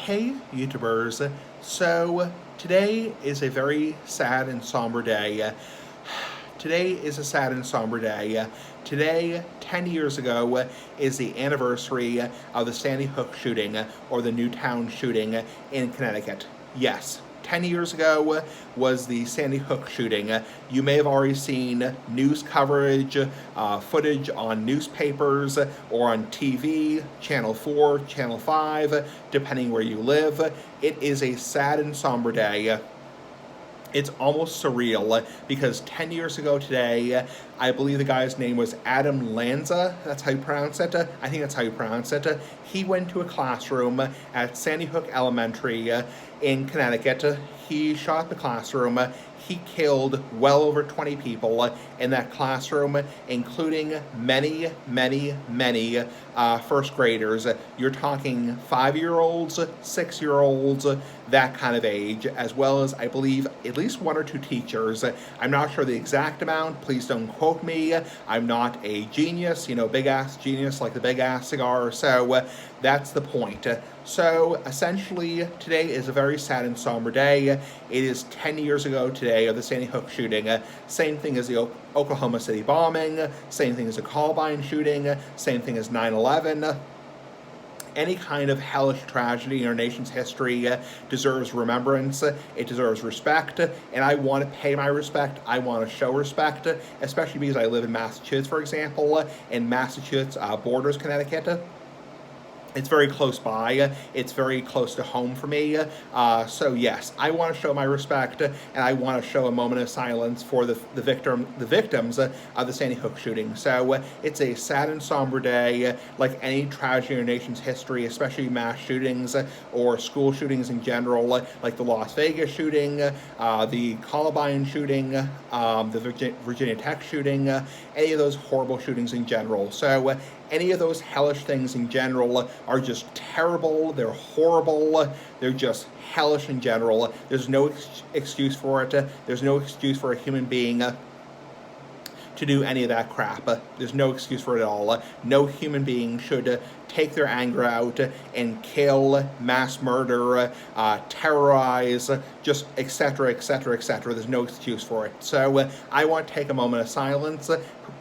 Hey YouTubers, so today is a very sad and somber day. Today is a sad and somber day. Today, 10 years ago, is the anniversary of the Sandy Hook shooting, or the Newtown shooting in Connecticut. Yes, 10 years ago was the Sandy Hook shooting. You may have already seen news coverage, footage on newspapers or on TV, Channel 4, Channel 5, depending where you live. It is a sad and somber day. It's almost surreal because 10 years ago today, I believe the guy's name was Adam Lanza. That's how you pronounce it. I think that's how you pronounce it. He went to a classroom at Sandy Hook Elementary in Connecticut. He shot the classroom. He killed well over 20 people in that classroom, including many, many, many first graders. You're talking 5-year-olds, 6-year-olds, that kind of age, as well as, I believe, at least 1 or 2 teachers. I'm not sure the exact amount. Please don't quote me. I'm not a genius, big-ass genius like the big-ass cigar, so that's the point. So, essentially, today is a very sad and somber day. It is 10 years ago today of the Sandy Hook shooting. Same thing as the Oklahoma City bombing, same thing as the Columbine shooting, same thing as 9/11. Any kind of hellish tragedy in our nation's history deserves remembrance, it deserves respect, and I want to pay my respect, I want to show respect, especially because I live in Massachusetts, for example, and Massachusetts borders Connecticut. It's very close by. It's very close to home for me. So yes, I want to show my respect, and I want to show a moment of silence for the victims of the Sandy Hook shooting. So it's a sad and somber day, like any tragedy in our nation's history, especially mass shootings or school shootings in general, like the Las Vegas shooting, the Columbine shooting, the Virginia Tech shooting, any of those horrible shootings in general. So any of those hellish things in general are just terrible, they're horrible, they're just hellish in general. There's no excuse for it. There's no excuse for a human being to do any of that crap. There's no excuse for it at all. No human being should take their anger out and kill, mass murder, terrorize, just etc., etc., etc. There's no excuse for it. So I want to take a moment of silence,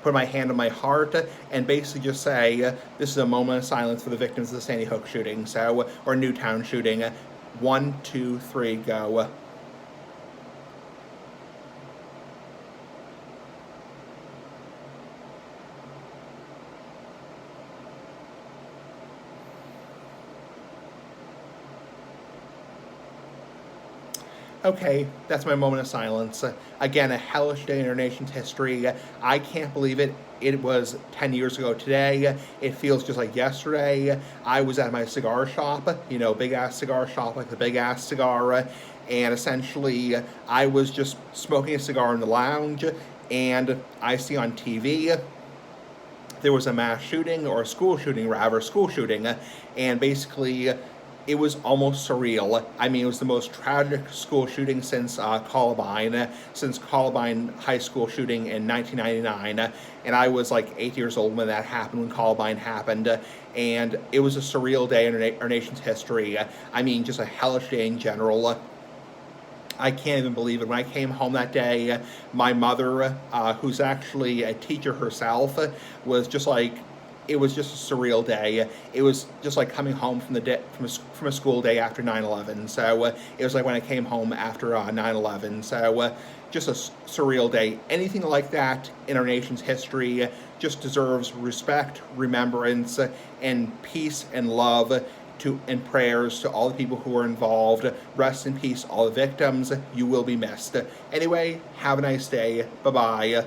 put my hand on my heart, and basically just say this is a moment of silence for the victims of the Sandy Hook shooting, or Newtown shooting. 1, 2, 3, go. Okay, that's my moment of silence. Again, a hellish day in our nation's history. I can't believe it. It was 10 years ago today. It feels just like yesterday. I was at my cigar shop, big-ass cigar shop, like the big-ass cigar, and essentially I was just smoking a cigar in the lounge, and I see on TV there was a mass shooting, or a school shooting, and basically it was almost surreal. I mean, it was the most tragic school shooting since Columbine High School shooting in 1999, and I was like 8 years old when that happened, when Columbine happened, and it was a surreal day in our nation's history. I mean, just a hellish day in general. I can't even believe it. When I came home that day, my mother, who's actually a teacher herself, was just like, it was just a surreal day. It was just like coming home from a school day after 9/11. So it was like when I came home after 9/11. So just a surreal day. Anything like that in our nation's history just deserves respect, remembrance, and peace and love and prayers to all the people who were involved. Rest in peace, all the victims. You will be missed. Anyway, have a nice day. Bye-bye.